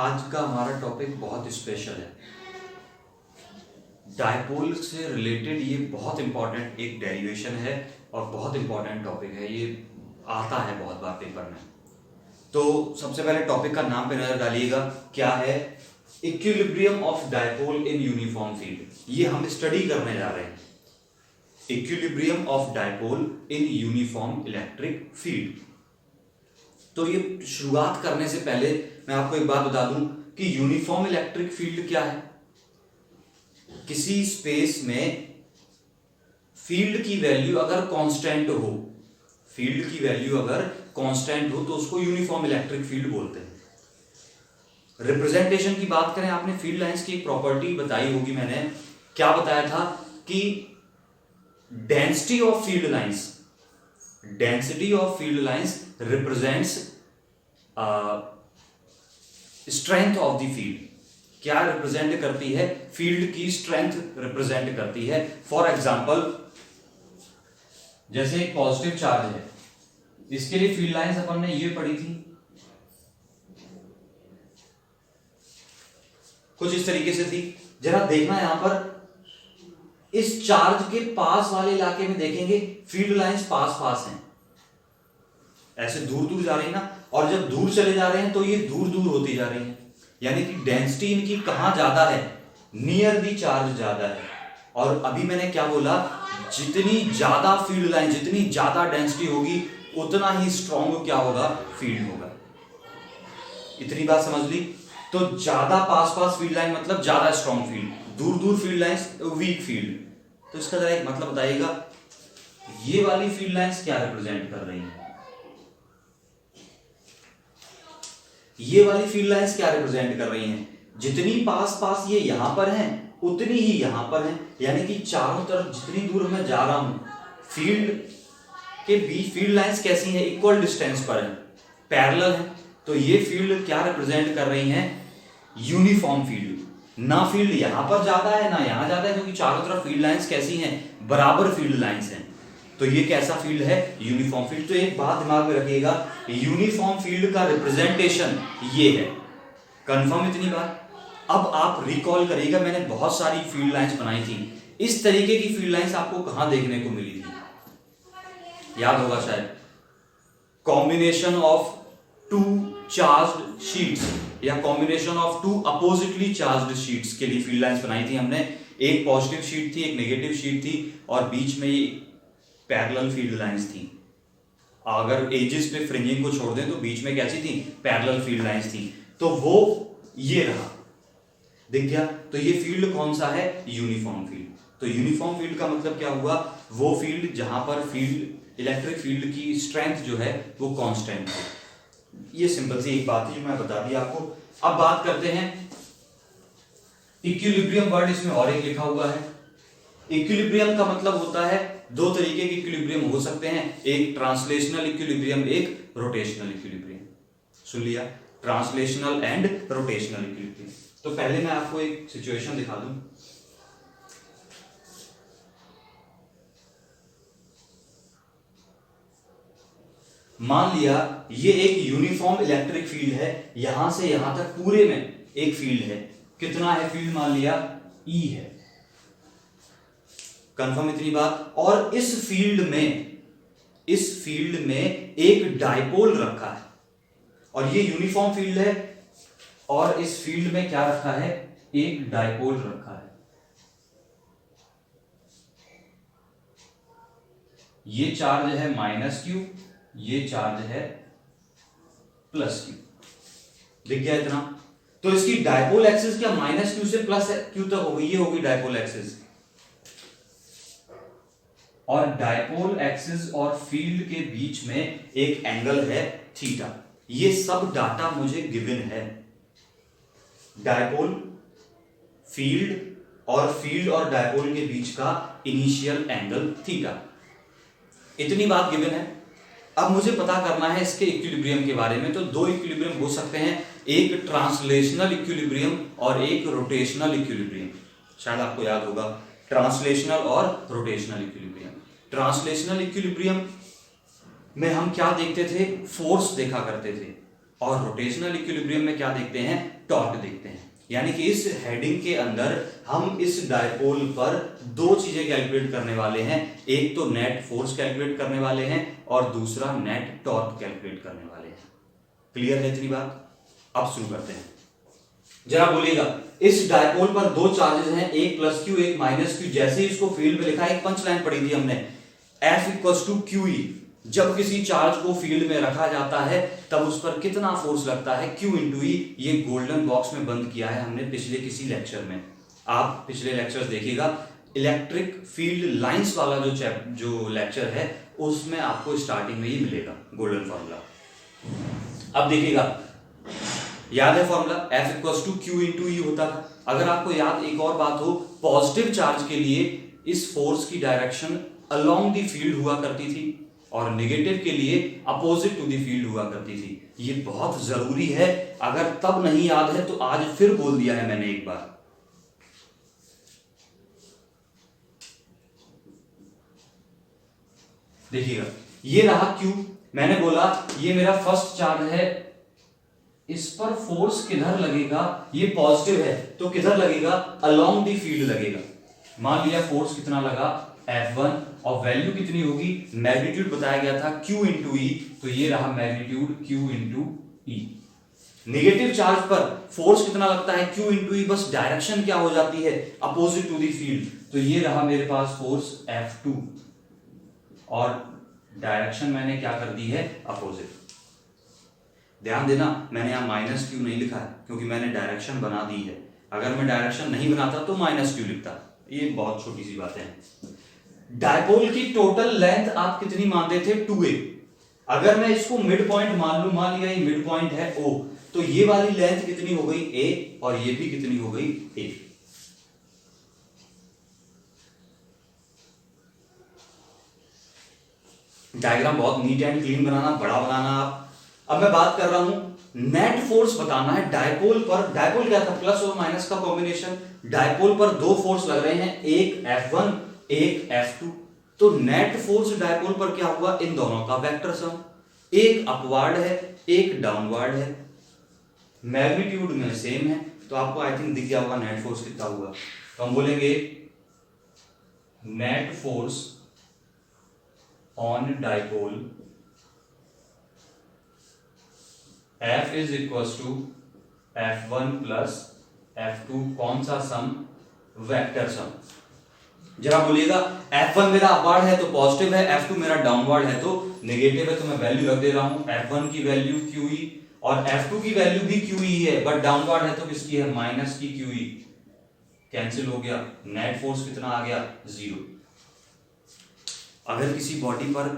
आज का हमारा टॉपिक बहुत स्पेशल है। डायपोल से रिलेटेड ये बहुत इंपॉर्टेंट एक डेरिवेशन है और बहुत इंपॉर्टेंट टॉपिक है। ये आता है बहुत बार पेपर में। तो सबसे पहले टॉपिक का नाम पे नजर डालिएगा, क्या है? Equilibrium of dipole in uniform field. ये हम स्टडी करने जा रहे हैं, equilibrium of dipole in uniform electric field. तो ये शुरुआत करने से पहले मैं आपको एक बात बता दूं कि यूनिफॉर्म इलेक्ट्रिक फील्ड क्या है। किसी स्पेस में फील्ड की वैल्यू अगर कांस्टेंट हो, फील्ड की वैल्यू अगर कांस्टेंट हो तो उसको यूनिफॉर्म इलेक्ट्रिक फील्ड बोलते हैं। रिप्रेजेंटेशन की बात करें, आपने फील्ड लाइंस की एक प्रॉपर्टी बताई होगी, मैंने क्या बताया था कि density of field lines, density of field lines represents strength of the field. क्या रिप्रेजेंट करती है? फील्ड की स्ट्रेंथ रिप्रेजेंट करती है। फॉर एग्जांपल, जैसे एक पॉजिटिव चार्ज है, इसके लिए फील्ड लाइंस अपन ने ये पढ़ी थी कुछ इस तरीके से थी। जरा देखना यहां पर, इस चार्ज के पास वाले इलाके में देखेंगे फील्ड लाइंस पास पास हैं, ऐसे दूर दूर जा रही है ना, और जब दूर चले जा रहे हैं तो ये दूर दूर होती जा रही है, यानी कि डेंसिटी इनकी कहां ज्यादा है? नियर दी चार्ज ज्यादा है। और अभी मैंने क्या बोला, जितनी ज्यादा फील्ड लाइन, जितनी ज्यादा डेंसिटी होगी उतना ही स्ट्रॉन्ग क्या होगा? फील्ड होगा। इतनी बात समझ ली? तो ज्यादा पास पास फील्ड लाइन मतलब ज्यादा स्ट्रॉन्ग फील्ड, दूर दूर फील्ड लाइंस वीक फील्ड। तो इसका जरा एक मतलब बताइएगा, ये वाली फील्ड लाइंस क्या रिप्रेजेंट कर रही है? ये वाली फील्ड लाइंस क्या रिप्रेजेंट कर रही हैं? जितनी पास पास ये यहां पर हैं उतनी ही यहां पर हैं, यानी कि चारों तरफ जितनी दूर मैं जा रहा हूं फील्ड के बीच फील्ड लाइंस कैसी हैं? इक्वल डिस्टेंस पर हैं, पैरेलल हैं। तो ये फील्ड क्या रिप्रेजेंट कर रही हैं? Uniform field. ना फील्ड यहां पर ज्यादा है ना यहां ज्यादा है, क्योंकि चारों तरफ फील्ड लाइंस कैसी हैं? बराबर फील्ड लाइंस हैं। तो ये कैसा फील्ड है? Uniform field. तो एक बात दिमाग में रखिएगा, यूनिफॉर्म फील्ड का रिप्रेजेंटेशन ये है। कंफर्म इतनी बात? अब आप रिकॉल करिएगा, मैंने बहुत सारी फील्ड लाइंस बनाई थी। इस तरीके की फील्ड लाइंस आपको कहां देखने को मिली थी? याद होगा शायद, combination of two charged sheets या combination of two oppositely charged sheets के लिए फील्ड लाइंस बनाई थी हमने। एक पॉजिटिव शीट थी, एक नेगेटिव शीट थी, और बीच में ये पैरेलल फील्ड लाइंस थी। अगर एजेस पे फ्रिंजिंग को छोड़ दें तो बीच में कैसी थी? पैरेलल फील्ड लाइंस थी। तो वो ये रहा, दिख गया? तो ये फील्ड कौन सा है? Uniform field. तो यूनिफॉर्म फील्ड का मतलब क्या हुआ? वो फील्ड जहां पर फील्ड इलेक्ट्रिक फील्ड की स्ट्रेंथ जो है वो कांस्टेंट है। ये सिंपल सी एक बात है जो मैं बता दी आपको। अब बात करते हैं इक्विलिब्रियम। वर्ड इसमें और एक लिखा हुआ है। इक्विलिब्रियम का मतलब होता है, दो तरीके के इक्विलिब्रियम हो सकते हैं, एक ट्रांसलेशनल इक्विलिब्रियम, एक रोटेशनल इक्विलिब्रियम। सुन लिया? Translational and rotational equilibrium. तो पहले मैं आपको एक सिचुएशन दिखा दूं। मान लिया ये एक यूनिफॉर्म इलेक्ट्रिक फील्ड है, यहां से यहां तक पूरे में एक फील्ड है। कितना है फील्ड? मान लिया E है। कंफर्म इतनी बात? और इस फील्ड में एक डायपोल रखा है, और ये यूनिफॉर्म फील्ड है, और इस फील्ड में क्या रखा है? एक डायपोल रखा है। ये चार्ज है -Q, ये चार्ज है +Q। दिख गया इतना? तो इसकी डायपोल एक्सिस क्या -Q से +Q तक होगी? ये होगी डायपोल एक्सिस। और डायपोल एक्सिस और फील्ड के बीच में एक एंगल है थीटा। ये सब डाटा मुझे गिवन है। डायपोल, फील्ड और डायपोल के बीच का इनिशियल एंगल थीटा। इतनी बात गिवन है। अब मुझे पता करना है इसके इक्विलिब्रियम के बारे में। तो दो इक्विलिब्रियम हो सकते हैं, एक ट्रांसलेशनल इक्विलिब्रियम और एक रोटेशनल इक्विलिब्रियम। शायद आपको याद होगा, ट्रांसलेशनल और रोटेशनल इक्विलिब्रियम। ट्रांसलेशनल इक्विलिब्रियम में हम क्या देखते थे? फोर्स देखा करते थे। और रोटेशनल इक्विलिब्रियम में क्या देखते हैं, टॉर्क देखते हैं। यानी कि इस हेडिंग के अंदर हम इस डायपोल पर दो चीजें कैलकुलेट करने वाले हैं, एक तो नेट फोर्स कैलकुलेट करने वाले हैं और दूसरा नेट टॉर्क कैलकुलेट करने वाले हैं। क्लियर है इतनी बात? अब शुरू करते हैं। जरा बोलिएगा, इस डायपोल पर दो चार्जेस हैं, एक प्लस क्यू एक माइनस क्यू। जैसे ही इसको फील्ड में लिखा, एक पंच लाइन पढ़ी थी हमने, F equals to q E. जब किसी चार्ज को फील्ड में रखा जाता है तब उस पर कितना फोर्स लगता है, Q इंटू ई। ये गोल्डन बॉक्स में बंद किया है हमने पिछले किसी लेक्चर में। आप पिछले लेक्चर्स देखिएगा, इलेक्ट्रिक फील्ड लाइंस वाला जो लेक्चर है उसमें आपको स्टार्टिंग में ही मिलेगा गोल्डन फॉर्मूला। अब देखिएगा, याद है formula, F equals to Q into E होता था। अगर आपको याद एक और बात हो, पॉजिटिव चार्ज के लिए इस फोर्स की डायरेक्शन अलोंग द फील्ड हुआ करती थी और नेगेटिव के लिए अपोजिट टू द फील्ड हुआ करती थी। ये बहुत जरूरी है, अगर तब नहीं याद है तो आज फिर बोल दिया है मैंने एक बार। देखिएगा, ये रहा Q। मैंने बोला ये मेरा फर्स्ट चार्ज है, इस पर फोर्स किधर लगेगा, ये पॉजिटिव है तो किधर लगेगा, अलोंग द फील्ड लगेगा। मान लिया फोर्स कितना लगा, F1, और वैल्यू कितनी होगी, मैग्नीट्यूड बताया गया था Q इंटू ई, तो ये रहा मैग्नीट्यूड Q इंटू ई। नेगेटिव चार्ज पर फोर्स कितना लगता है, Q इंटू ई, बस डायरेक्शन क्या हो जाती है, अपोजिट टू द फील्ड, तो ये रहा मेरे पास फोर्स F2 और डायरेक्शन मैंने क्या कर दी है, अपोजिट। ध्यान देना, मैंने यहां माइनस क्यू नहीं लिखा है क्योंकि मैंने डायरेक्शन बना दी है। अगर मैं डायरेक्शन नहीं बनाता तो माइनस क्यू लिखता। ये बहुत छोटी सी बात है। डायपोल की टोटल लेंथ आप कितनी मानते थे, 2a। अगर मैं इसको मिड पॉइंट मान लूं, मान लिया ये मिड पॉइंट है O, तो ये वाली लेंथ कितनी हो गई a और ये भी कितनी हो गई a। डायग्राम बहुत नीट एंड क्लीन बनाना, बड़ा बनाना आप। अब मैं बात कर रहा हूं नेट फोर्स बताना है डायपोल पर। डायपोल क्या था, प्लस और माइनस का कॉम्बिनेशन। डायपोल पर दो फोर्स लग रहे हैं, एक F1 एक F2। तो नेट फोर्स डायपोल पर क्या हुआ, इन दोनों का वेक्टर सम। एक अपवार्ड है एक डाउनवर्ड है, मैग्नीट्यूड में सेम है, तो आपको आई थिंक दिख गया होगा नेट फोर्स कितना हुआ। तो हम बोलेंगे net force on dipole F is equal to F1 plus F2। कौन सा सम, वेक्टर सम। जरा बोलिएगा, F1 मेरा अपवार्ड है तो पॉजिटिव है, F2 मेरा डाउनवर्ड है तो नेगेटिव है, तो मैं वैल्यू रख दे रहा हूं। F1 की वैल्यू QE और F2 की वैल्यू भी QE है, बट डाउनवर्ड है तो किसकी है, माइनस की QE। कैंसिल हो गया, नेट फोर्स कितना आ गया, 0। अगर किसी बॉडी पर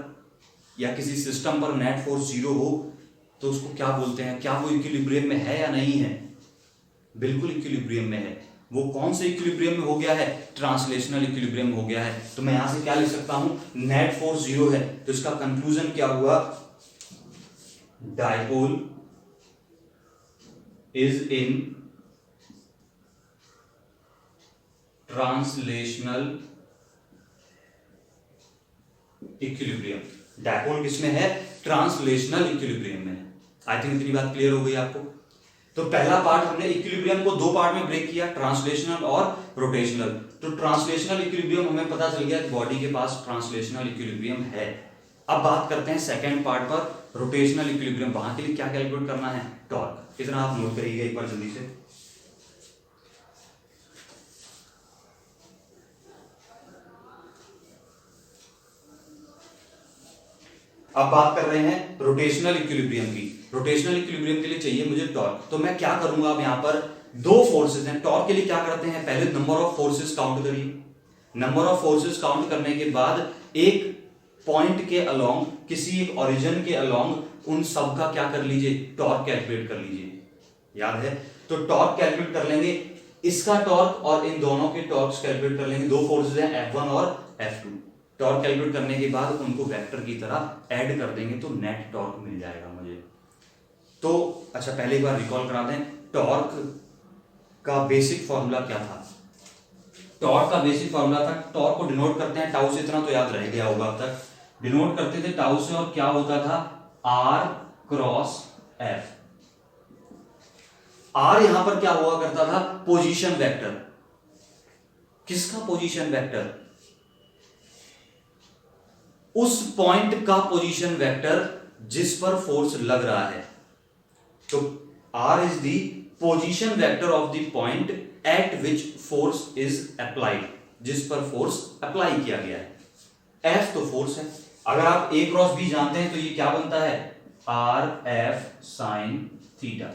या किसी सिस्टम पर नेट फोर्स 0 हो तो उसको क्या बोलते हैं, क्या वो इक्विलिब्रियम में है या नहीं है, बिल्कुल इक्विलिब्रियम में है। वो कौन से इक्विलिब्रियम में हो गया है, ट्रांसलेशनल इक्विलिब्रियम हो गया है। तो मैं यहां से क्या लिख सकता हूं, नेट फोर्स 0 है, तो इसका कंक्लूजन क्या हुआ, dipole is in translational equilibrium. Dipole किसमें है, ट्रांसलेशनल इक्विलिब्रियम में है। आई थिंक इतनी बात क्लियर हो गई आपको। तो पहला पार्ट हमने इक्विलिब्रियम को दो पार्ट में ब्रेक किया, ट्रांसलेशनल और रोटेशनल। तो ट्रांसलेशनल इक्विलिब्रियम हमें पता चल गया कि बॉडी के पास ट्रांसलेशनल इक्विलिब्रियम है। अब बात करते हैं सेकंड पार्ट पर, रोटेशनल इक्विलिब्रियम। वहां के लिए क्या कैलकुलेट करना है, टॉर्क। इतना आप नोट करिएगा एक बार जल्दी से। अब बात कर रहे हैं रोटेशनल इक्विलिब्रियम की। रोटेशनल इक्विलिब्रियम के लिए चाहिए मुझे टॉर्क। तो मैं क्या करूंगा, अब यहां पर दो फोर्सेस हैं। टॉर्क के लिए क्या करते हैं, पहले नंबर ऑफ फोर्सेस काउंट करिए। नंबर ऑफ फोर्सेस काउंट करने के बाद एक पॉइंट के अलोंग, किसी एक ओरिजिन के अलोंग, उन सब का क्या कर लीजिए, टॉर्क कैलकुलेट कर लीजिए। याद है, तो टॉर्क कैलकुलेट कर लेंगे, इसका टॉर्क और इन दोनों के टॉर्क्स कैलकुलेट कर लेंगे। दो फोर्सेस हैं F1 और F2। टॉर्क कैलकुलेट करने के बाद उनको वेक्टर की तरह ऐड कर देंगे तो नेट टॉर्क मिल जाएगा मुझे। तो अच्छा, पहले एक बार रिकॉल करा दें, टॉर्क का बेसिक फॉर्मूला क्या था। टॉर्क का बेसिक फॉर्मूला था, टॉर्क को डिनोट करते हैं टाउ से, इतना तो याद रह गया होगा अब तक। डिनोट करते थे टाउ से और क्या होता था, R क्रॉस F। आर यहां पर क्या हुआ करता था, पोजीशन वेक्टर। किसका पोजीशन वेक्टर, उस पॉइंट का पोजीशन वेक्टर जिस पर फोर्स लग रहा है। तो r is the position vector of the point at which force is applied, जिस पर फोर्स अप्लाई किया गया है। एफ तो फोर्स है। अगर आप ए क्रॉस बी जानते हैं तो ये क्या बनता है, आर एफ साइन थीटा।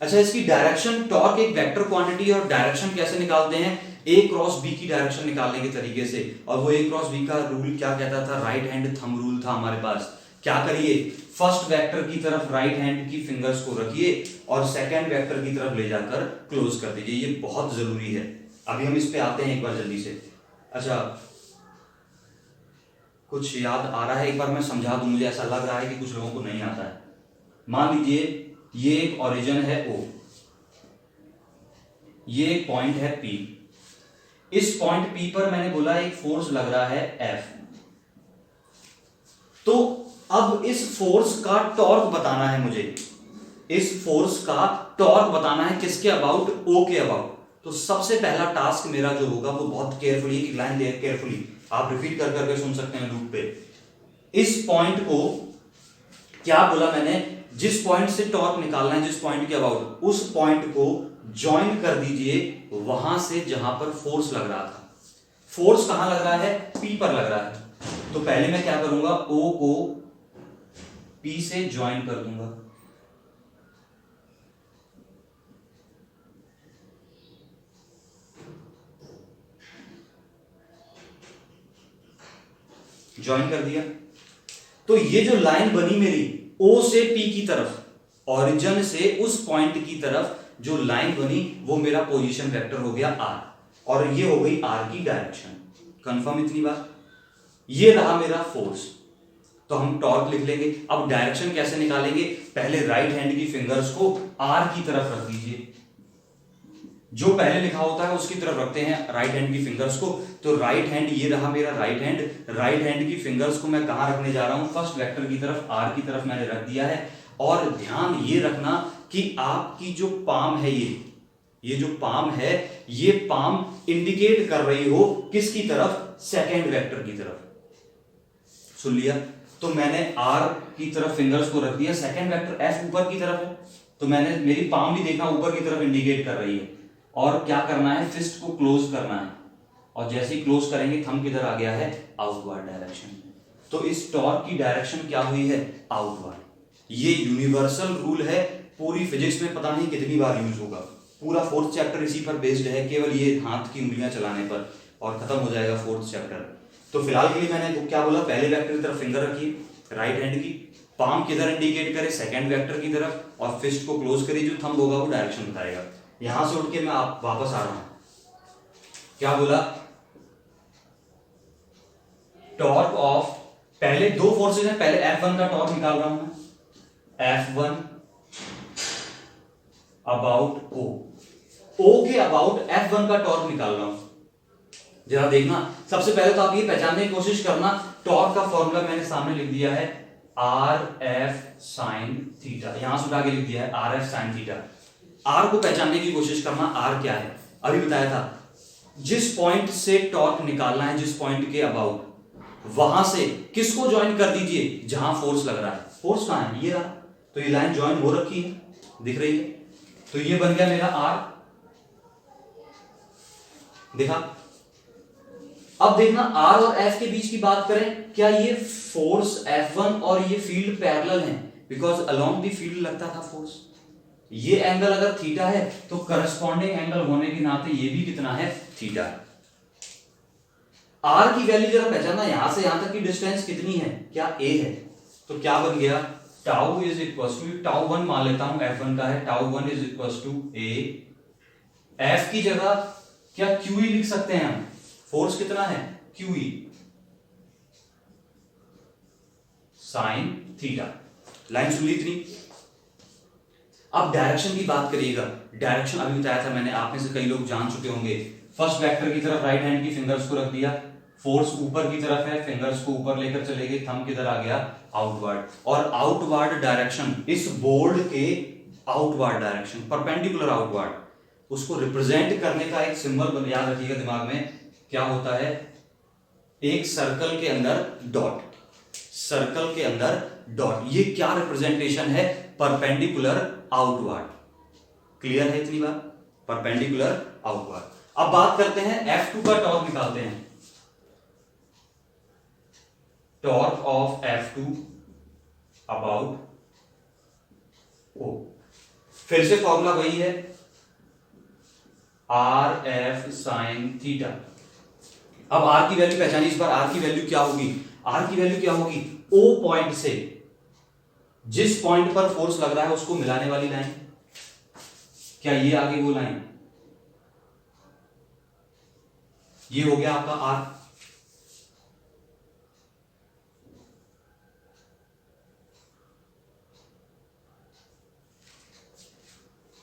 अच्छा, इसकी डायरेक्शन, टॉर्क एक वेक्टर क्वांटिटी है और डायरेक्शन कैसे निकालते हैं, ए क्रॉस बी की डायरेक्शन निकालने के तरीके से। और वो ए क्रॉस बी का रूल क्या कहता था, राइट हैंड थंब रूल था हमारे पास। क्या करिए, फर्स्ट वेक्टर की तरफ राइट हैंड की फिंगर्स को रखिए और सेकंड वेक्टर की तरफ ले जाकर क्लोज कर दीजिए। ये बहुत जरूरी है। अभी हम इस पे आते हैं एक बार जल्दी से। अच्छा, कुछ याद आ रहा है, एक बार मैं समझा दूं, मुझे ऐसा लग रहा है कि कुछ लोगों को नहीं आता है। मान लीजिए ये एक ओरिजिन है O, ये एक पॉइंट है P। इस पॉइंट P पर मैंने बोला एक फोर्स लग रहा है F। तो अब इस फोर्स का टॉर्क बताना है मुझे, इस फोर्स का टॉर्क बताना है किसके अबाउट, O के अबाउट। तो सबसे पहला टास्क मेरा जो होगा वो बहुत केयरफुली, एक लाइन दे केयरफुली आप रिपीट कर करके सुन सकते हैं लूप पे। इस पॉइंट को क्या बोला मैंने, जिस पॉइंट से टॉर्क निकालना है, जिस पॉइंट के अबाउट, उस पॉइंट को ज्वाइन कर दीजिए वहां से जहां पर फोर्स लग रहा था। फोर्स कहां लग रहा है, P पर लग रहा है। तो पहले मैं क्या करूंगा, O को P से ज्वाइन कर दूंगा। ज्वाइन कर दिया। तो ये जो लाइन बनी मेरी O से P की तरफ, ओरिजिन से उस पॉइंट की तरफ जो लाइन बनी वो मेरा पोजीशन वेक्टर हो गया R, और ये हो गई R की डायरेक्शन। कंफर्म इतनी बात। ये रहा मेरा फोर्स। तो हम टॉर्क लिख लेंगे। अब डायरेक्शन कैसे निकालेंगे, पहले राइट हैंड की फिंगर्स को R की तरफ रख दीजिए। जो पहले लिखा होता है उसकी तरफ रखते हैं राइट हैंड की फिंगर्स को। तो राइट हैंड, ये रहा मेरा राइट हैंड। राइट हैंड की फिंगर्स को मैं कहां रखने जा रहा हूं, फर्स्ट वेक्टर की तरफ, R की तरफ मैंने रख दिया है। और ध्यान ये रखना कि आपकी जो पाम है, ये जो पाम है, ये पाम इंडिकेट कर रही हो किसकी तरफ, सेकेंड वेक्टर की तरफ। सुन लिया। तो मैंने R की तरफ फिंगर्स को रख दिया, सेकेंड वेक्टर F ऊपर की तरफ है, तो मैंने मेरी पाम भी देखा ऊपर की तरफ इंडिकेट कर रही है। और क्या करना है, फिस्ट को क्लोज करना है, और जैसे ही क्लोज करेंगे थंब किधर आ गया है, आउटवर्ड डायरेक्शन। तो इस टॉर्क की डायरेक्शन क्या हुई है, आउटवर्ड। ये यूनिवर्सल रूल है, पूरी फिजिक्स में पता नहीं कितनी बार यूज होगा। पूरा फोर्थ चैप्टर इसी पर बेस्ड है, केवल ये हाथ की उंगलियां चलाने पर, और खत्म हो जाएगा फोर्थ चैप्टर। तो फिलहाल के लिए मैंने क्या बोला, पहले वेक्टर की तरफ फिंगर रखिए राइट हैंड की, पाम किधर इंडिकेट करे, सेकंड वेक्टर की तरफ, और फिस्ट को क्लोज करिए, जो थंब होगा वो डायरेक्शन बताएगा। यहां से उठ के मैं आप वापस आ रहा हूं। क्या बोला, टॉर्क ऑफ, पहले दो फोर्सेस हैं, पहले F1 का टॉर्क निकाल रहा हूं मैं, F1 अबाउट O के अबाउट F1 का टॉर्क निकाल रहा हूं। जरा देखना, सबसे पहले तो आप ये पहचानने की कोशिश करना, टॉर्क का फॉर्मूला मैंने सामने लिख दिया है, RF sin थीटा। यहां से उठा के लिख दिया है RF sin थीटा। R को पहचानने की कोशिश करना, R क्या है, अभी बताया था, जिस पॉइंट से टॉर्क निकालना है, जिस पॉइंट के अबाउट, वहां से किसको ज्वाइन कर दीजिए, जहां फोर्स लग रहा है। फोर्स कहां है, ये रहा। तो ये लाइन ज्वाइन हो रखी है, दिख रही है। तो ये बन गया मेरा R, देखा। अब देखना, R और F के बीच की बात करें, क्या ये फोर्स F1 और ये फील्ड पैरेलल हैं, बिकॉज अलोंग द फील्ड लगता था फोर्स। ये एंगल अगर थीटा है तो करस्पॉन्डिंग एंगल होने के नाते ये भी कितना है, थीटा। R की वैल्यू जरा पहचानना, यहां से यहां तक की डिस्टेंस कितनी है, क्या A है। तो क्या बन गया, tau is equal to, tau 1 मान लेता हूं F1 का है, tau 1 is equal to A। F की जगह क्या QE लिख सकते हैं हम, फोर्स कितना है, QE साइन थीटा। लाइन सुन ली इतनी। अब डायरेक्शन की बात करिएगा। डायरेक्शन अभी बताया था मैंने, आप में से कई लोग जान चुके होंगे। फर्स्ट वेक्टर की तरफ राइट हैंड की फिंगर्स को रख दिया, फोर्स ऊपर की तरफ है, फिंगर्स को ऊपर लेकर चले गए, थंब किधर आ गया, आउटवर्ड। और आउटवर्ड डायरेक्शन इस बोर्ड के आउटवर्ड डायरेक्शन, परपेंडिकुलर आउटवर्ड, उसको रिप्रेजेंट करने का एक सिंबल याद रखिएगा दिमाग में, क्या होता है, एक सर्कल के अंदर डॉट, सर्कल के अंदर डॉट, ये क्या रिप्रेजेंटेशन है, परपेंडिकुलर आउटवर्ड। क्लियर है इतनी बात, परपेंडिकुलर आउटवर्ड। अब बात करते हैं F2 का टॉर्क निकालते हैं, torque of F2 about O, फिर से फॉर्मूला वही है, आर एफ साइन थीटा। अब आर की वैल्यू पहचानिए इस बार, आर की वैल्यू क्या होगी, आर की वैल्यू क्या होगी, ओ पॉइंट से जिस पॉइंट पर फोर्स लग रहा है उसको मिलाने वाली लाइन, क्या ये आगे वो लाइन, ये हो गया आपका आर।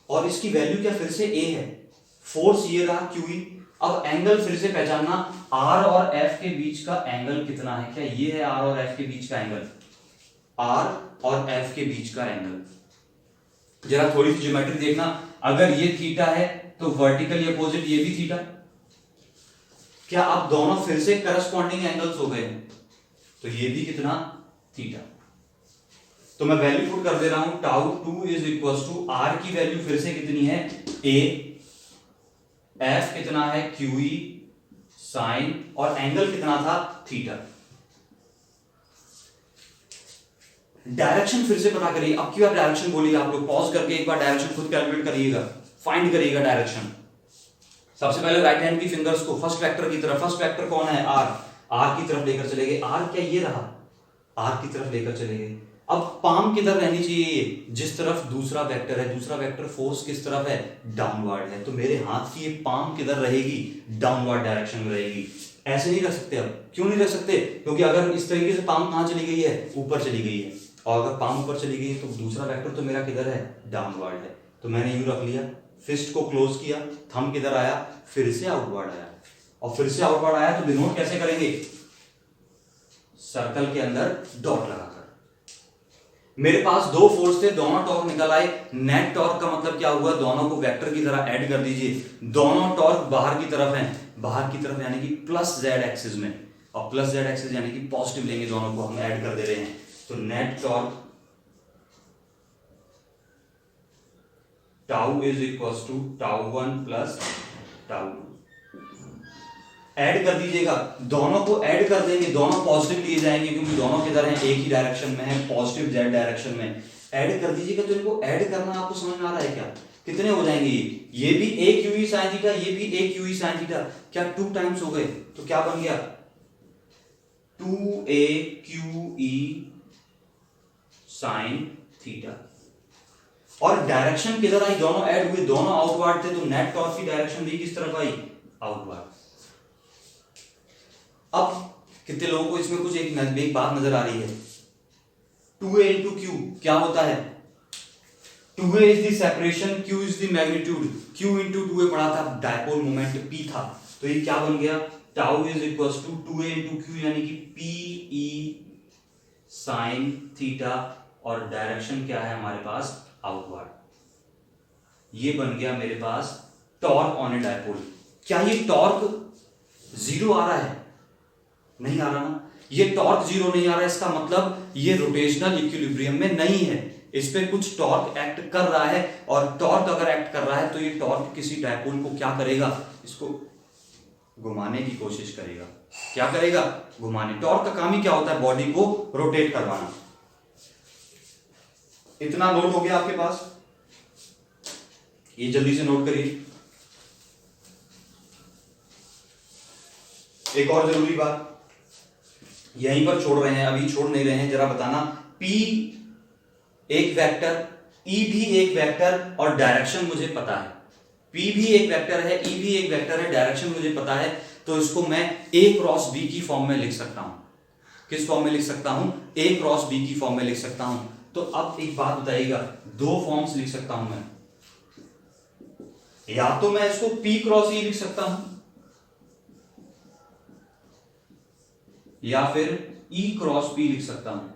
और इसकी वैल्यू क्या फिर से ए है, फोर्स ये रहा क्यूई। अब एंगल फिर से पहचानना, आर और एफ के बीच का एंगल कितना है, क्या ये है आर और एफ के बीच का एंगल, आर और एफ के बीच का एंगल। जरा थोड़ी सी ज्योमेट्री देखना, अगर ये थीटा है तो वर्टिकली अपोजिट ये भी थीटा, क्या अब दोनों फिर से करस्पॉन्डिंग एंगल्स हो गए, तो ये भी कितना, थीटा। तो मैं वैल्यू पुट कर दे रहा हूं, tau 2 is equal to r की वैल्यू फिर से कितनी है, ए, एफ कितना है, क्यूई साइन, और एंगल कितना था, थीटा। डायरेक्शन फिर से पता करिए, अब की बार डायरेक्शन बोलिए आप लोग, पॉज करके एक बार डायरेक्शन खुद कैलकुलेट करिएगा, फाइंड करिएगा डायरेक्शन। सबसे पहले राइट हैंड की फिंगर्स को फर्स्ट वेक्टर की तरफ, फर्स्ट वेक्टर कौन है, आर, आर की तरफ लेकर चले गए, आर क्या ये रहा, आर की तरफ लेकर चले गए। अब पाम किधर रहनी चाहिए, जिस तरफ दूसरा वेक्टर है, दूसरा वेक्टर फोर्स किस तरफ है, डाउनवर्ड है, तो मेरे हाथ की ये पाम किधर रहेगी, डाउनवर्ड डायरेक्शन में रहेगी। ऐसे नहीं रख सकते, अब क्यों नहीं रख सकते, क्योंकि अगर इस तरीके से पाम कहां चली गई है, ऊपर चली गई है, और अगर पाम ऊपर चली गई है तो दूसरा वेक्टर तो मेरा किधर है, डाउनवर्ड है, तो मैंने यूं रख लिया, फिस्ट को क्लोज किया, थंब किधर आया, फिर से आउटवर्ड आया, और फिर से आउटवर्ड आया तो डिनोट कैसे करेंगे, सर्कल के अंदर डॉट लगाकर। मेरे पास दो फोर्स थे, दोनों टॉर्क निकल आए, नेट टॉर्क का मतलब क्या हुआ, दोनों को वेक्टर की तरह ऐड कर दीजिए, दोनों टॉर्क बाहर की तरफ हैं, बाहर की तरफ यानी कि प्लस जेड एक्सिस में, और प्लस जेड एक्सिस यानी कि पॉजिटिव लेंगे, दोनों को हम ऐड कर दे रहे हैं, तो net torque tau is equal to tau 1 plus tau 2। Add कर दीजिएगा, दोनों को ऐड कर देंगे, दोनों पॉजिटिव लिए जाएंगे क्योंकि दोनों किधर हैं, एक ही डायरेक्शन में है, पॉजिटिव जेड डायरेक्शन में। ऐड कर दीजिएगा, तो इनको ऐड करना आपको समझ में आ रहा है क्या, कितने हो जाएंगे, ये भी एक यूई साइन थीटा, ये भी एक यूई साइन थीटा, क्या 2 टाइम्स हो गए, तो क्या बन गया, 2a QE साइन थीटा। और डायरेक्शन किधर आई, दोनों ऐड हुए, दोनों आउटवर्ड थे, तो नेट टॉर्क की डायरेक्शन भी किस तरफ आई, आउटवर्ड। अब कितने लोगों को इसमें कुछ एक बात नजर आ रही है, 2a इंटू क्यू क्या होता है, 2a is the separation, q is the magnitude, q into 2a पढ़ा था, डायपोल मोमेंट p था, तो ये क्या बन गया, tau is equal to 2a into Q यानी कि pe साइन थीटा, और डायरेक्शन क्या है हमारे पास, आउटवर्ड। ये बन गया मेरे पास टॉर्क ऑन ए डायपोल। क्या ये टॉर्क जीरो आ रहा है, नहीं आ रहा ना, ये टॉर्क जीरो नहीं आ रहा है, इसका मतलब ये रोटेशनल इक्विलिब्रियम में नहीं है, इस पे कुछ टॉर्क एक्ट कर रहा है, और टॉर्क अगर एक्ट कर रहा है तो ये टॉर्क किसी डायपोल को क्या करेगा, इसको घुमाने की कोशिश करेगा, क्या करेगा, घुमाने। टॉर्क का काम ही क्या होता है, बॉडी को रोटेट करवाना। इतना नोट हो गया आपके पास, ये जल्दी से नोट करिए। एक और जरूरी बात यहीं पर छोड़ रहे हैं, अभी छोड़ नहीं रहे हैं, जरा बताना, P एक वेक्टर, E भी एक वेक्टर, और डायरेक्शन मुझे पता है, P भी एक वेक्टर है, E भी एक वेक्टर है, डायरेक्शन मुझे पता है, तो इसको मैं A क्रॉस B की फॉर्म में लिख सकता हूं। किस फॉर्म में लिख सकता हूं, A क्रॉस B की फॉर्म में लिख सकता हूं। तो अब एक बात बताइएगा, दो फॉर्म्स लिख सकता हूं मैं, या तो मैं इसको P क्रॉस E लिख सकता हूं, या फिर E क्रॉस P लिख सकता हूं।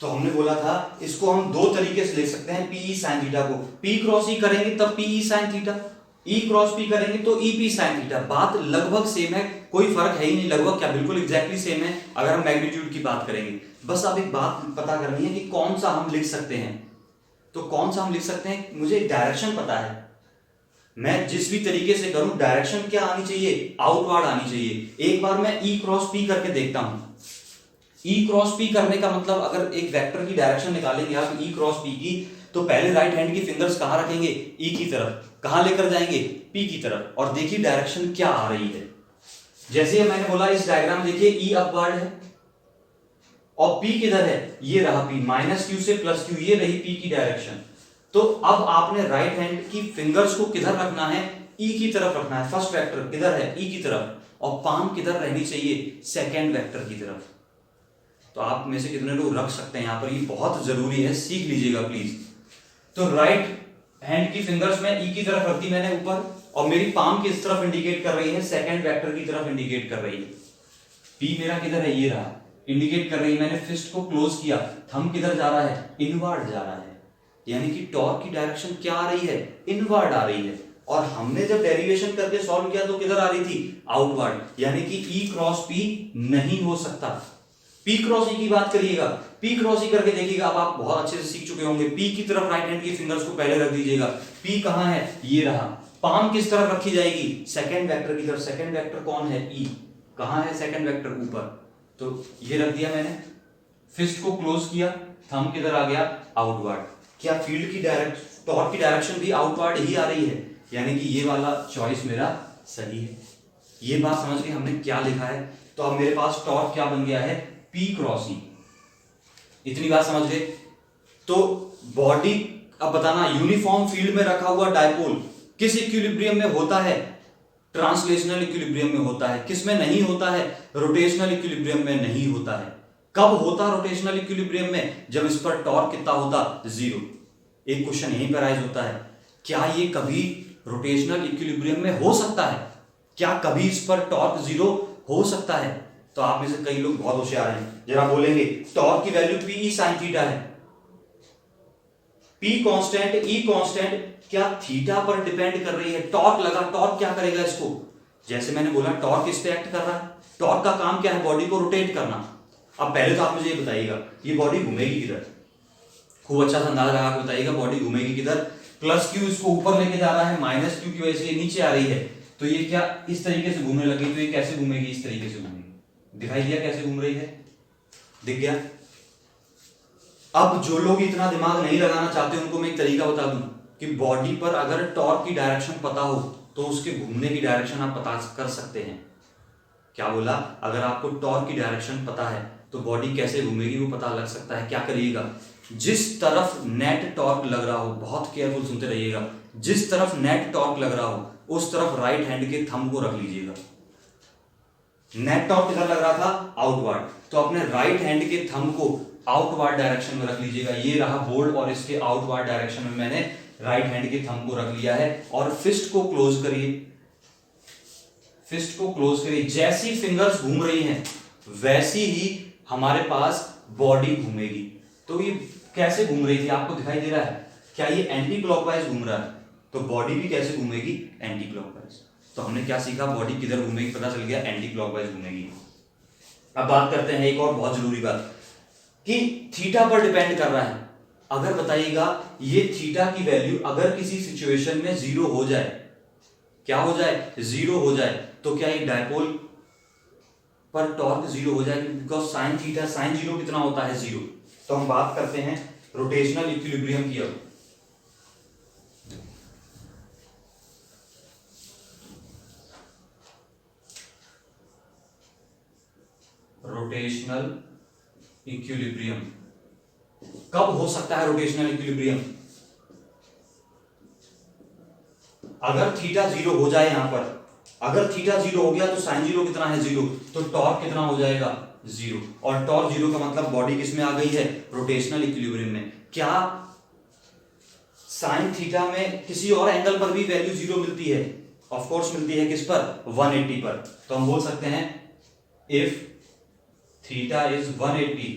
तो हमने बोला था इसको हम दो तरीके से लिख सकते हैं, पीई साइन थीटा को। पी क्रॉस ई करेंगे तब पीई साइन थीटा, ई क्रॉस पी करेंगे तो ई पी साइन थीटा। बात लगभग सेम है, कोई फर्क है ही नहीं, लगभग क्या बिल्कुल एग्जैक्टली सेम है अगर हम मैग्नीट्यूड की बात करेंगे। बस अब एक बात पता करनी है कि कौन सा हम लिख सकते हैं। तो कौन सा हम लिख सकते हैं, मुझे डायरेक्शन पता है, मैं जिस भी तरीके से करूं डायरेक्शन क्या आनी चाहिए, आउटवर्ड आनी चाहिए। एक बार मैं ई क्रॉस पी करके देखता हूं। ई क्रॉस पी करने का मतलब अगर एक वेक्टर की डायरेक्शन निकालेंगे आप ई क्रॉस पी की, तो पहले राइट हैंड की फिंगर्स कहां रखेंगे, ई की तरफ, कहां लेकर जाएंगे, पी की तरफ, और देखिए डायरेक्शन क्या आ रही है। जैसे मैंने बोला इस डायग्राम देखिए ई अपवर्ड है और पी किधर है, ये रहा पी, माइनस क्यू से प्लस क्यू, ये रही पी की डायरेक्शन। तो अब आपने राइट हैंड की फिंगर्स को किधर रखना है, ई की तरफ रखना है। फर्स्ट वेक्टर किधर है, ई की तरफ, और पाम किधर रहनी चाहिए, सेकेंड वेक्टर की तरफ। तो आप में से कितने लोग रख सकते हैं यहां पर, ये बहुत जरूरी है, सीख लीजिएगा प्लीज। तो राइट हैंड की फिंगर्स में ई की तरफ रख दी मैंने ऊपर, और मेरी पाम किस तरफ इंडिकेट कर रही है, सेकंड वेक्टर की तरफ इंडिकेट कर रही है। पी मेरा किधर है, ये रहा, इंडिकेट कर रही है। मैंने फिस्ट को क्लोज किया, थंब किधर जा रहा है, इनवर्ड जा रहा है, यानी कि टॉर्क की डायरेक्शन क्या आ रही है, इनवर्ड आ रही है। और हमने जब डेरिवेशन करके सॉल्व किया तो किधर आ रही थी, आउटवर्ड, यानी कि ई क्रॉस पी नहीं हो सकता। पी क्रॉस ई की बात करिएगा, पी क्रॉस ई करके देखिएगा, अब आप बहुत अच्छे से सीख चुके होंगे। पी की तरफ राइट हैंड की फिंगर्स को पहले रख दीजिएगा। पी कहां है, ये रहा। पाम किस तरफ रखी जाएगी, सेकंड वेक्टर की तरफ। सेकंड वेक्टर कौन है, ई। कहां है सेकंड वेक्टर, ऊपर, तो ये रख दिया मैंने। फिस्ट को क्लोज किया, थंब किधर आ गया, आउटवर्ड। क्या फील्ड की डायरेक्शन, टॉर्क की डायरेक्शन भी आउटवर्ड ही आ रही है, यानी कि ये वाला चॉइस मेरा सही है। ये बात समझ के हमने क्या लिखा है, तो अब मेरे पास टॉर्क क्या बन गया है, पी क्रॉस ई। इतनी बात समझ गए। तो बॉडी, अब बताना, यूनिफॉर्म फील्ड में रखा हुआ डायपोल किस इक्विलिब्रियम में होता है, ट्रांसलेशनल इक्विलिब्रियम में होता है। किस में नहीं होता है, रोटेशनल इक्विलिब्रियम में नहीं होता है। कब होता रोटेशनल इक्विलिब्रियम में, जब इस पर टॉर्क कितना होता, 0। एक क्वेश्चन यहीं पर राइज होता है, क्या ये कभी रोटेशनल इक्विलिब्रियम में हो सकता है, क्या कभी इस पर टॉर्क 0 हो सकता है। तो आप में से कई लोग बहुत होशियार हैं, जरा बोलेंगे टॉर्क की वैल्यू पी साइन थीटा है, पी कांस्टेंट, ई कांस्टेंट, क्या थीटा पर डिपेंड कर रही है। टॉर्क लगा, टॉर्क क्या करेगा इसको, जैसे मैंने बोला टॉर्क इस पे एक्ट कर रहा है। टॉर्क का काम क्या है, बॉडी को रोटेट करना। अब पहले तो आप मुझे ये बताइएगा, ये बॉडी घूमेगी किधर, खूब अच्छा सा अंदाजा लगा के बताइएगा, बॉडी घूमेगी किधर। प्लस क्यू इसको ऊपर लेके जा रहा है, माइनस क्यू की वजह से ये नीचे आ रही है, तो ये क्या इस तरीके से घूमने लगी, तो ये कैसे घूमेगी, इस तरीके से घूमेगी। दिखाई दिया कैसे घूम रही है, दिख गया। अब जो लोग इतना दिमाग नहीं लगाना चाहते उनको मैं एक तरीका बता दूं कि बॉडी पर अगर टॉर्क की डायरेक्शन पता हो तो उसके घूमने की डायरेक्शन आप पता कर सकते हैं। क्या बोला, अगर आपको टॉर्क की डायरेक्शन पता है तो बॉडी कैसे घूमेगी वो पता लग सकता है। क्या करिएगा, जिस तरफ नेट टॉर्क लग रहा हो, बहुत केयरफुल सुनते रहिएगा, जिस तरफ नेट टॉर्क लग रहा हो उस तरफ राइट हैंड के थंब को रख लीजिएगा। नेट टॉर्क किधर लग रहा था, आउटवर्ड, तो अपने राइट हैंड के थंब को आउटवर्ड डायरेक्शन में रख लीजिएगा। ये रहा बोर्ड और इसके आउटवर्ड डायरेक्शन में मैंने राइट हैंड के थंब को रख लिया है। और फिस्ट को क्लोज करिए, फिस्ट को क्लोज करिए। जैसी फिंगर्स घूम रही हैं वैसी ही हमारे पास बॉडी घूमेगी। तो ये कैसे घूम रही थी आपको दिखाई दे रहा है, क्या ये एंटी क्लॉकवाइज घूम रहा है, तो बॉडी भी कैसे घूमेगी, एंटी क्लॉकवाइज। तो हमने क्या सीखा, बॉडी किधर घूमेगी पता चल गया, एंटी क्लॉकवाइज घूमेगी। अब बात करते हैं एक और बहुत जरूरी बात कि थीटा पर डिपेंड कर रहा है। अगर बताइएगा ये थीटा की वैल्यू अगर किसी सिचुएशन में 0 हो जाए, क्या हो जाए, 0 हो जाए, तो क्या ये डायपोल पर टॉर्क 0 हो जाए, बिकॉज साइन थीटा, साइन 0 कितना होता है, 0। तो हम बात करते हैं रोटेशनल इक्विलिब्रियम की। अब रोटेशनल इक्विलिब्रियम कब हो सकता है, रोटेशनल इक्विलिब्रियम अगर थीटा 0 हो जाए। यहां पर अगर थीटा 0 हो गया तो साइन 0 कितना है, 0, तो टॉर्क कितना हो जाएगा, 0। और टॉर्क 0 का मतलब बॉडी किस में आ गई है, रोटेशनल इक्विलिब्रियम में। क्या साइन थीटा में किसी और एंगल पर भी वैल्यू 0 मिलती है, ऑफ कोर्स मिलती है, किस पर, 180 पर। तो हम बोल सकते हैं इफ थीटा इज 180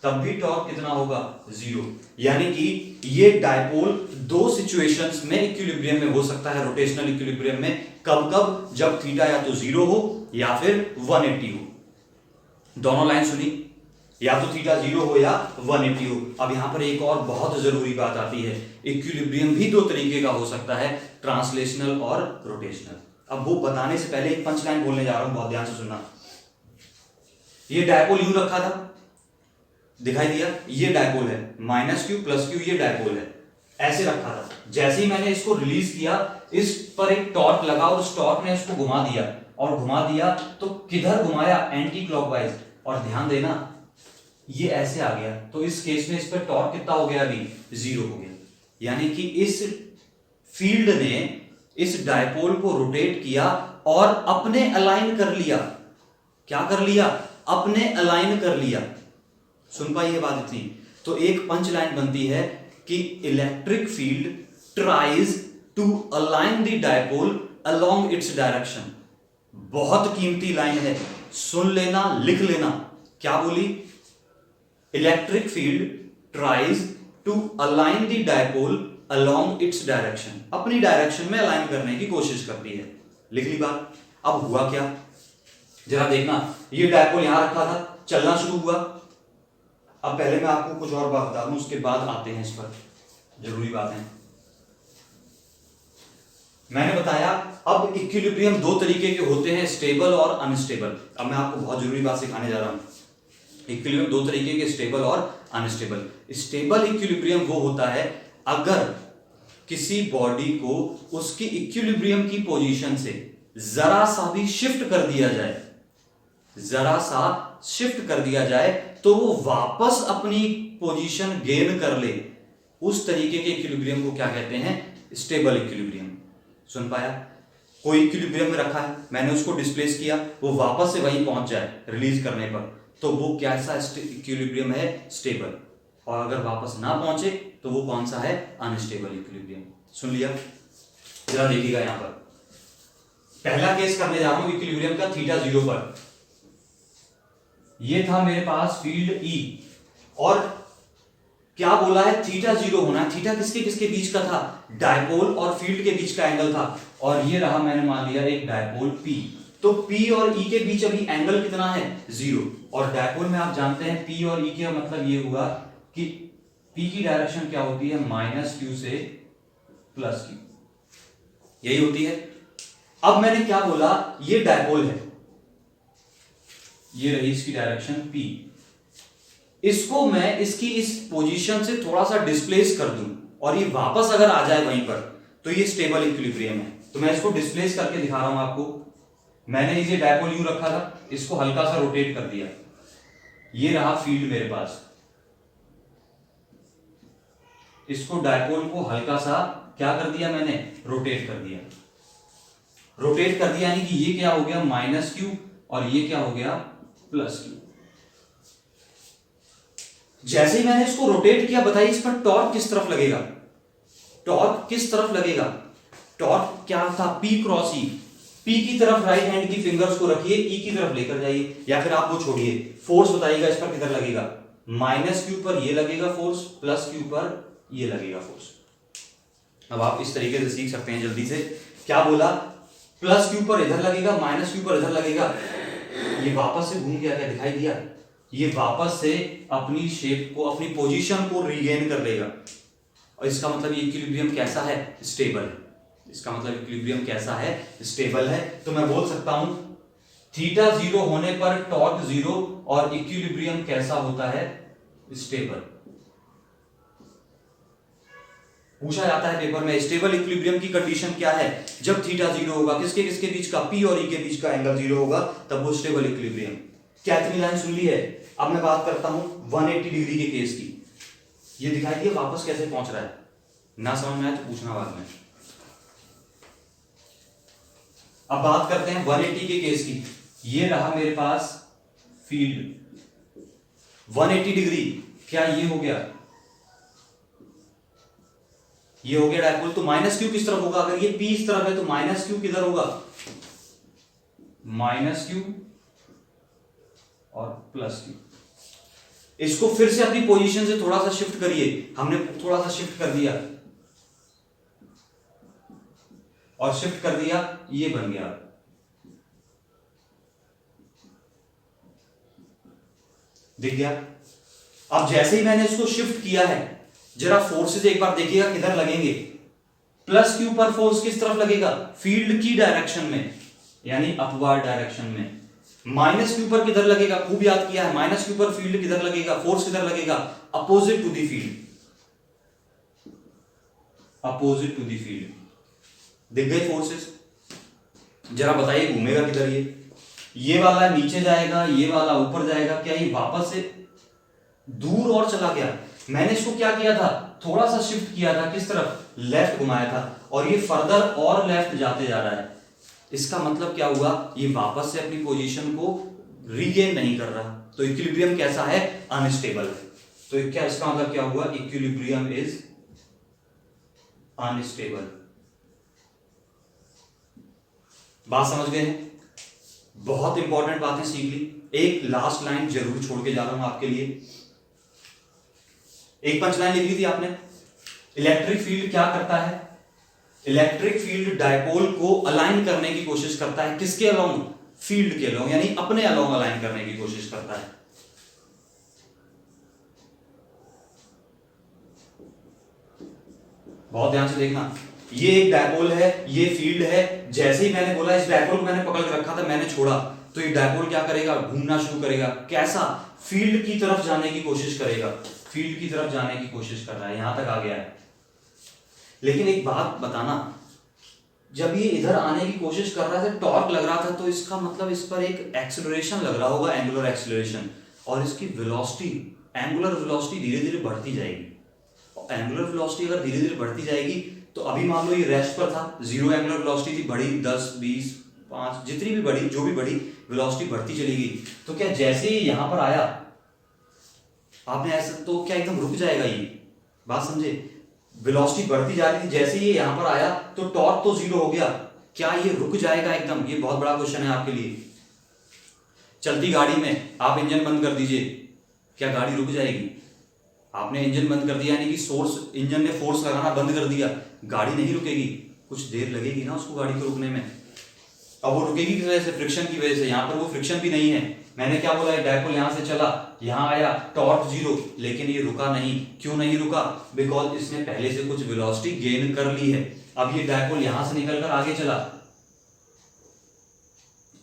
तब भी टॉर्क कितना होगा, 0। यानी कि ये डायपोल दो सिचुएशंस में इक्विलिब्रियम में हो सकता है, रोटेशनल इक्विलिब्रियम में। कब कब, जब थीटा या तो 0 हो या फिर 180 हो। दोनों लाइन सुनी, या तो थीटा 0 हो या 180 हो। अब यहां पर एक और बहुत जरूरी बात आती है, इक्विलिब्रियम भी दो तरीके का हो सकता है, ट्रांसलेशनल और रोटेशनल। अब वो बताने से पहले एक पंच लाइन बोलने जा रहा हूं, बहुत ध्यान से सुनना। ये डायपोल यूं रखा था, दिखाई दिया, ये डायपोल है, -q + q ये डायपोल है, ऐसे रखा था। जैसे ही मैंने इसको रिलीज किया, इस पर एक टॉर्क लगा और उस टॉर्क ने इसको घुमा दिया, और घुमा दिया तो किधर घुमाया, एंटी क्लॉकवाइज। और ध्यान देना ये ऐसे आ गया, तो इस केस में इस पर टॉर्क कितना हो गया, अभी 0 हो गया। यानी कि इस फील्ड ने इस डायपोल को रोटेट किया और अपने अलाइन कर लिया। क्या कर लिया, अपने अलाइन कर लिया। सुन पाइए बात इतनी, तो एक पंच लाइन बनती है कि electric field tries to align the dipole along its direction. बहुत कीमती लाइन है, सुन लेना, लिख लेना। क्या बोली, electric field tries to align the dipole along its direction, अपनी डायरेक्शन में अलाइन करने की कोशिश करती है। लिख ली बात। अब हुआ क्या, जरा देखना, ये डायपोल यहां रखा था, चलना शुरू हुआ। अब पहले मैं आपको कुछ और बात बता दूं, उसके बाद आते हैं इस पर, जरूरी बात है। मैंने बताया अब इक्विलिब्रियम दो तरीके के होते हैं, स्टेबल और अनस्टेबल। अब मैं आपको बहुत जरूरी बात सिखाने जा रहा हूं। इक्विलिब्रियम दो तरीके के, स्टेबल और अनस्टेबल। स्टेबल इक्विलिब्रियम वो होता है अगर किसी बॉडी को उसकी इक्विलिब्रियम की पोजीशन से जरा सा भी शिफ्ट कर दिया जाए, जरा सा शिफ्ट कर दिया जाए, तो वो वापस अपनी पोजीशन गेन कर ले। उस तरीके के इक्विलिब्रियम को क्या कहते हैं, स्टेबल इक्विलिब्रियम। सुन पाया, कोई इक्विलिब्रियम में रखा है, मैंने उसको डिस्प्लेस किया, वो वापस से वहीं पहुंच जाए रिलीज करने पर, तो वो कैसा इक्विलिब्रियम है, स्टेबल। और अगर वापस ना पहुंचे तो वो कौन सा है, अनस्टेबल इक्विलिब्रियम। सुन लिया, जरा देखिएगा यहां पर पहला केस करने जा रहा हूं इक्विलिब्रियम का, थीटा 0 पर। ये था मेरे पास फील्ड E, और क्या बोला है, थीटा 0 होना है। थीटा किसके किसके बीच का था, डायपोल और फील्ड के बीच का एंगल था। और ये रहा, मैंने मान लिया एक डायपोल P, तो P और E के बीच अभी एंगल कितना है, 0। और डायपोल में आप जानते हैं P और E का मतलब ये हुआ कि P की डायरेक्शन क्या होती है, -q से +q, यही होती है। अब मैंने क्या बोला, ये डायपोल है, ये रही इसकी डायरेक्शन P। इसको मैं इसकी इस पोजीशन से थोड़ा सा डिस्प्लेस कर दूं और ये वापस अगर आ जाए वहीं पर, तो ये स्टेबल इक्विलिब्रियम है। तो मैं इसको डिस्प्लेस करके दिखा रहा हूं आपको। मैंने इसे डायपोल यूं रखा था, इसको हल्का सा रोटेट कर दिया, ये रहा फील्ड मेरे पास। इसको डायपोल को हल्का सा क्या कर दिया मैंने, रोटेट कर दिया। रोटेट कर दिया यानी कि ये क्या हो गया, -q, और ये क्या हो गया, +q। जैसे ही मैंने इसको रोटेट किया, बताइए इस पर टॉर्क किस तरफ लगेगा, टॉर्क किस तरफ लगेगा। टॉर्क क्या था, P क्रॉस E। P की तरफ राइट हैंड की फिंगर्स को रखिए, E की तरफ लेकर जाइए, या फिर आप वो छोड़िए। फोर्स बताइएगा इस पर किधर लगेगा, -q पर ये लगेगा फोर्स, +q पर ये लगेगा फोर्स। अब आप इस तरीके से सीख सकते हैं जल्दी से। क्या बोला, +q पर इधर लगेगा, -q पर इधर लगेगा। ये वापस से घूम गया, क्या दिखाई दिया, ये वापस से अपनी शेप को, अपनी पोजीशन को रीगेन कर लेगा। और इसका मतलब ये इक्विलिब्रियम कैसा है, स्टेबल है। इसका मतलब इक्विलिब्रियम कैसा है, स्टेबल है। तो मैं बोल सकता हूं थीटा 0 होने पर टॉर्क 0, और इक्विलिब्रियम कैसा होता है, स्टेबल। पूछा जाता है पेपर में, स्टेबल इक्विलिब्रियम की कंडीशन क्या है, जब थीटा 0 होगा, किसके किसके बीच का, P और E के बीच का एंगल 0 होगा, तब वो स्टेबल इक्विलिब्रियम। क्या इतनी लाइन सुन ली है। अब मैं बात करता हूं 180 डिग्री के केस की। ये दिखाई दिया वापस कैसे पहुंच रहा है, ना समझ में आए तो पूछना बाद में। अब बात करते हैं 180 के केस की। ये रहा मेरे पास फील्ड 180 डिग्री, क्या ये हो गया, ये हो गया डायपोल। तो -q किस तरफ होगा, अगर ये P इस तरफ है तो -q किधर होगा, -q और +q। इसको फिर से अपनी पोजीशन से थोड़ा सा शिफ्ट करिए, हमने थोड़ा सा शिफ्ट कर दिया और शिफ्ट कर दिया, ये बन गया। दिख गया? अब जैसे ही मैंने इसको शिफ्ट किया है, जरा फोर्सेस एक बार देखिएगा किधर लगेंगे। प्लस क्यू पर फोर्स किस तरफ लगेगा? फील्ड की डायरेक्शन में, यानी अपवर्ड डायरेक्शन में। माइनस क्यू पर किधर लगेगा? खूब याद किया है, माइनस क्यू पर फील्ड किधर लगेगा, फोर्स किधर लगेगा? Opposite to the field, opposite to the field. दिख गए फोर्सेस? जरा बताइए घूमेगा किधर? ये वाला नीचे जाएगा, ये वाला ऊपर जाएगा, क्या ये वापस से दूर और चला गया? मैंने इसको क्या किया था? थोड़ा सा शिफ्ट किया था, किस तरफ? लेफ्ट घुमाया था, और ये फर्दर और लेफ्ट जाते जा रहा है। इसका मतलब क्या हुआ? ये वापस से अपनी पोजीशन को रीगेन नहीं कर रहा, तो इक्विलिब्रियम कैसा है? अनस्टेबल है। तो क्या इसका मतलब क्या हुआ? Equilibrium is unstable. बात समझ गए हैं? बहुत इंपॉर्टेंट बातें सीख ली। एक लास्ट लाइन जरूर छोड़ के जा रहा हूं आपके लिए। एक पंच लाइन लिख ली थी आपने। इलेक्ट्रिक फील्ड क्या करता है? इलेक्ट्रिक फील्ड डायपोल को अलाइन करने की कोशिश करता है। किसके अलोंग? फील्ड के अलोंग, यानी अपने अलोंग अलाइन करने की कोशिश करता है। बहुत ध्यान से देखना, ये एक डायपोल है, ये फील्ड है। जैसे ही मैंने बोला इस डायपोल को मैंने पकड़ के रखा था, मैंने छोड़ा, तो ये डायपोल क्या करेगा? घूमना शुरू करेगा। कैसा? फील्ड की तरफ जाने की कोशिश करेगा। फील्ड की तरफ जाने की कोशिश कर रहा है, यहां तक आ गया है। लेकिन एक बात बताना, जब ये इधर आने की कोशिश कर रहा था, टॉर्क लग रहा था, तो इसका मतलब इस पर एक एक्सेलरेशन लग रहा होगा, एंगुलर एक्सेलरेशन, और इसकी वेलोसिटी, एंगुलर वेलोसिटी धीरे धीरे बढ़ती जाएगी। और एंगुलर वेलोसिटी अगर धीरे धीरे बढ़ती जाएगी, तो अभी मान लो ये रेस्ट पर था, जीरो एंगुलर वेलोसिटी थी, बढ़ी 10, 20, 5, जितनी भी बढ़ी, जो भी बढ़ी, वेलोसिटी बढ़ती चलेगी। तो क्या जैसे ही यहां पर आया आपने ऐसा, तो क्या एकदम रुक जाएगा? ये बात समझे? वेलोसिटी बढ़ती जा रही थी, जैसे ही यहां पर आया तो टॉर्क तो जीरो हो गया, क्या ये रुक जाएगा एकदम? ये बहुत बड़ा क्वेश्चन है आपके लिए। चलती गाड़ी में आप इंजन बंद कर दीजिए, क्या गाड़ी रुक जाएगी? आपने इंजन बंद कर दिया, यानी कि सोर्स, इंजन ने फोर्स लगाना बंद कर दिया, गाड़ी नहीं रुकेगी, कुछ देर लगेगी ना उसको गाड़ी को रुकने में। अब वो रुकेगी किस वजह से? फ्रिक्शन की वजह से। यहां पर वो फ्रिक्शन भी नहीं है। मैंने क्या बोला? डायपोल यहां से चला, यहां आया, टॉर्क जीरो, लेकिन ये रुका नहीं। क्यों नहीं रुका? बिकॉज इसने पहले से कुछ वेलोसिटी गेन कर ली है। अब ये डायपोल यहां से निकलकर आगे चला,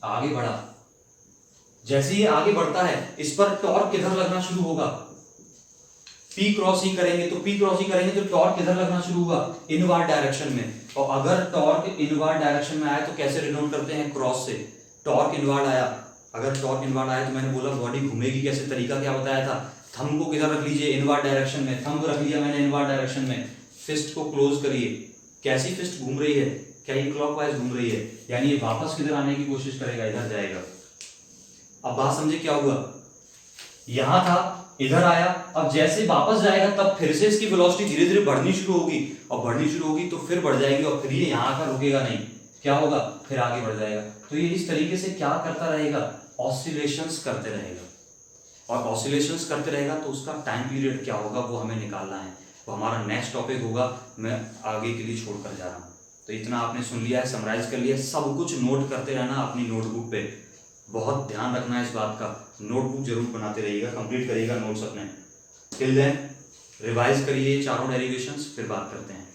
आगे बढ़ा। जैसे ये आगे बढ़ता है, इस पर टॉर्क किधर लगना शुरू होगा? पी क्रॉस ही करेंगे, तो पी क्रॉस ही करेंगे तो टॉर्क किधर लगना शुरू हुआ? इनवर्ड डायरेक्शन में। और अगर टॉर्क इनवर्ड डायरेक्शन में आया तो कैसे डिनोट करते हैं? क्रॉस से। टॉर्क इनवर्ड आया, अगर टॉर्क इनवर्ड आया तो मैंने बोला बॉडी घूमेगी कैसे, तरीका क्या बताया था? थंब को किधर रख लीजिए? इनवर्ड डायरेक्शन में। थंब रख लिया मैंने इनवर्ड डायरेक्शन में। फिस्ट को क्लोज करिए। कैसी फिस्ट घूम रही है? क्या ये क्लॉकवाइज घूम रही है? यानी ये वापस किधर आने की कोशिश करेगा? इधर जाएगा। अब बात समझे क्या हुआ? यहां था, इधर आया, अब जैसे वापस जाएगा तब फिर से इसकी वेलोसिटी धीरे धीरे बढ़नी शुरू होगी, और बढ़नी शुरू होगी तो फिर बढ़ जाएगी, और फिर ये यहां आकर रुकेगा नहीं। क्या होगा? फिर आगे बढ़ जाएगा। तो ये इस तरीके से क्या करता रहेगा? ऑसिलेशंस करते रहेगा। और ऑसिलेशंस करते रहेगा तो उसका टाइम पीरियड क्या होगा वो हमें निकालना है। वो हमारा नेक्स्ट टॉपिक होगा, मैं आगे के लिए छोड़कर जा रहा हूँ। तो इतना आपने सुन लिया है, समराइज कर लिया, सब कुछ नोट करते रहना अपनी नोटबुक पे। बहुत ध्यान रखना है इस बात का, नोटबुक जरूर बनाते रहिएगा, कंप्लीट करिएगा नोट्स अपने। टिल देन रिवाइज करिए चारों डेरिवेशंस, फिर बात करते हैं।